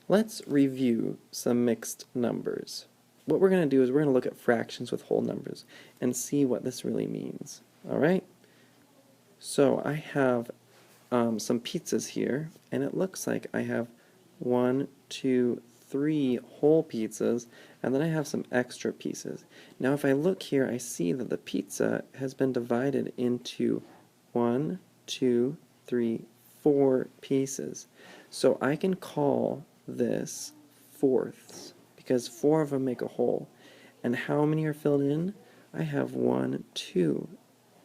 Let's review some mixed numbers. What we're going to do is we're going to look at fractions with whole numbers and see what this really means. Alright? So I have some pizzas here, and it looks like I have 1, 2, 3 whole pizzas, and then I have some extra pieces. Now if I look here, I see that the pizza has been divided into 1, 2, 3, 4 pieces. So I can call this fourths, because 4 of them make a whole. And how many are filled in? I have 1, 2,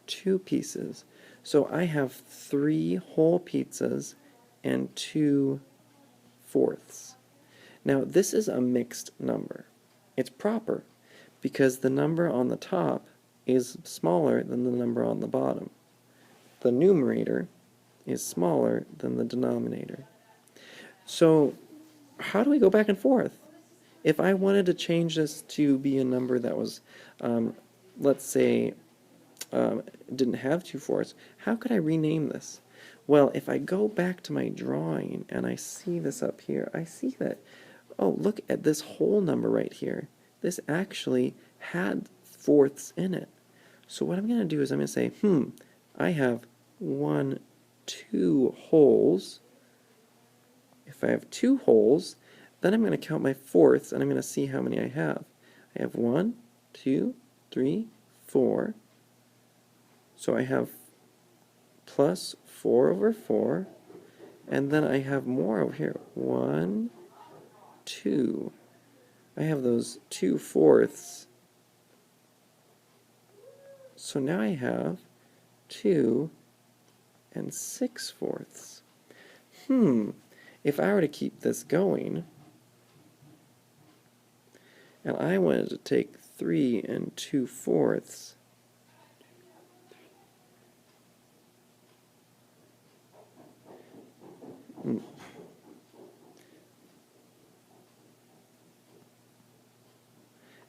2 pieces. So I have 3 whole pizzas and 2 fourths. Now this is a mixed number. It's proper because the number on the top is smaller than the number on the bottom. The numerator is smaller than the denominator. So how do we go back and forth? If I wanted to change this to be a number that was, let's say, didn't have 2 fourths, how could I rename this? Well, if I go back to my drawing and I see this up here, I see that, oh, look at this whole number right here. This actually had fourths in it. So what I'm going to do is I'm going to say, I have 1, 2 wholes. If I have 2 wholes, then I'm going to count my fourths and I'm going to see how many I have. I have 1, 2, 3, 4. So I have plus 4 over 4, and then I have more over here. 1, 2. I have those 2 fourths. So now I have 2 and 6 fourths. If I were to keep this going, and I wanted to take 3 and 2 fourths, and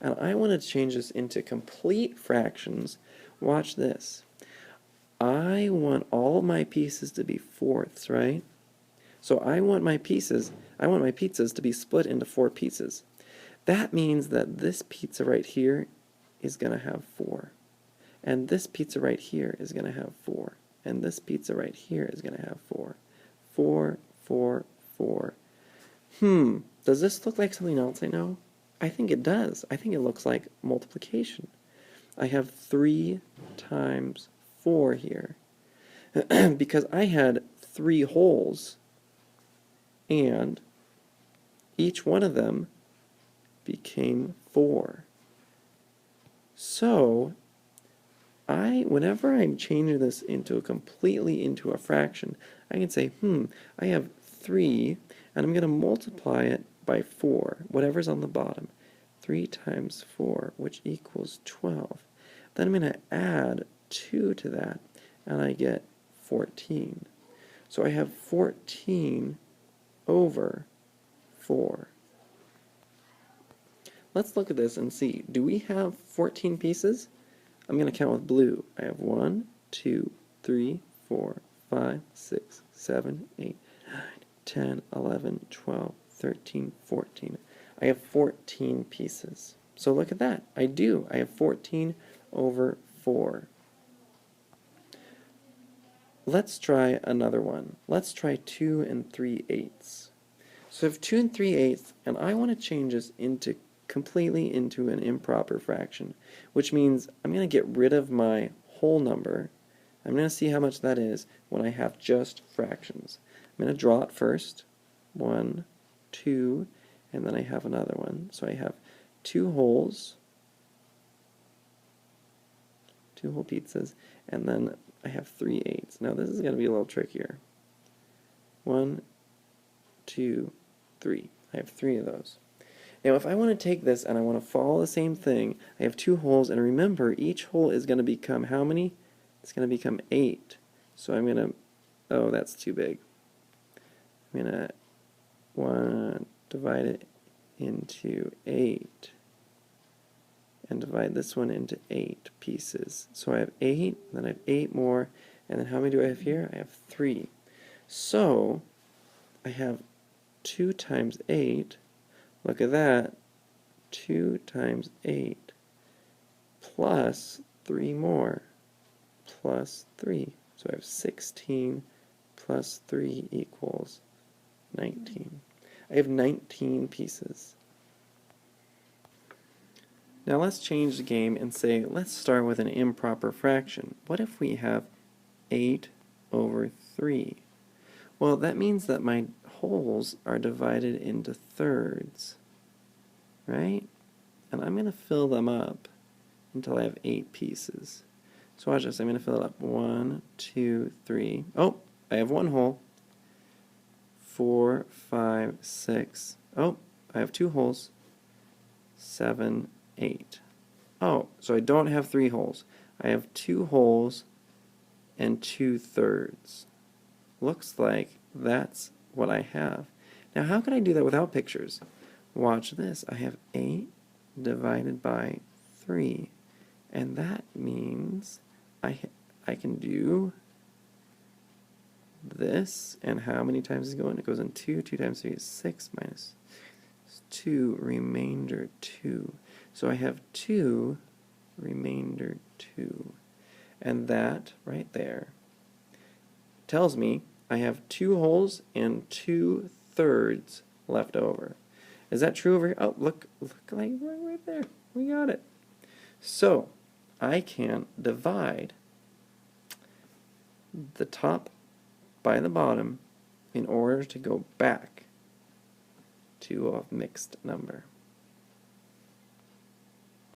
I want to change this into complete fractions, watch this. I want all my pieces to be fourths, right? So I want my pizzas to be split into 4 pieces. That means that this pizza right here is going to have 4. And this pizza right here is going to have 4. And this pizza right here is going to have 4. 4, 4, 4. Does this look like something else I know? I think it does. I think it looks like multiplication. I have 3 times 4 here because I had 3 wholes and each one of them became 4. So whenever I'm changing this completely into a fraction, I can say, I have 3, and I'm going to multiply it by 4, whatever's on the bottom. 3 times 4, which equals 12. Then I'm going to add 2 to that, and I get 14. So I have 14 over 4. Let's look at this and see. Do we have 14 pieces? I'm going to count with blue. I have 1, 2, 3, 4, 5, 6, 7, 8, 9, 10, 11, 12, 13, 14. I have 14 pieces. So look at that. I do. I have 14 over 4. Let's try another one. Let's try 2 and 3/8. So I have 2 and 3/8, and I want to change this completely into an improper fraction, which means I'm going to get rid of my whole number. I'm going to see how much that is when I have just fractions. I'm going to draw it first. 1, 2, and then I have another one. So I have 2 wholes, 2 whole pizzas, and then I have 3/8. Now this is going to be a little trickier. 1, 2, 3. I have 3 of those. Now if I want to take this and I want to follow the same thing, I have 2 wholes, and remember each whole is going to become how many? It's going to become 8. So I'm going to, oh, that's too big. I'm going to divide it into 8 and divide this one into 8 pieces. So I have 8, then I have 8 more, and then how many do I have here? I have 3. So I have 2 times 8, look at that, 2 times 8 plus 3 more, plus 3. So I have 16 plus 3 equals 19. I have 19 pieces. Now let's change the game and say, let's start with an improper fraction. What if we have 8 over 3? Well, that means that my wholes are divided into thirds, right? And I'm going to fill them up until I have 8 pieces. So watch this. I'm going to fill it up. 1, 2, 3. Oh, I have one whole. 4, 5, 6. Oh, I have 2 holes. 7, 8. Oh, so I don't have 3 holes. I have 2 holes and 2 thirds. Looks like that's what I have. Now, how can I do that without pictures? Watch this. I have 8 divided by 3. And that means I can do this. And how many times is it going? It goes in 2. 2 times 3 is 6 minus 2, remainder 2. So I have 2, remainder 2. And that right there tells me I have 2 wholes and 2 thirds left over. Is that true over here? Oh, look like right there. We got it. So I can divide the top by the bottom in order to go back to a mixed number.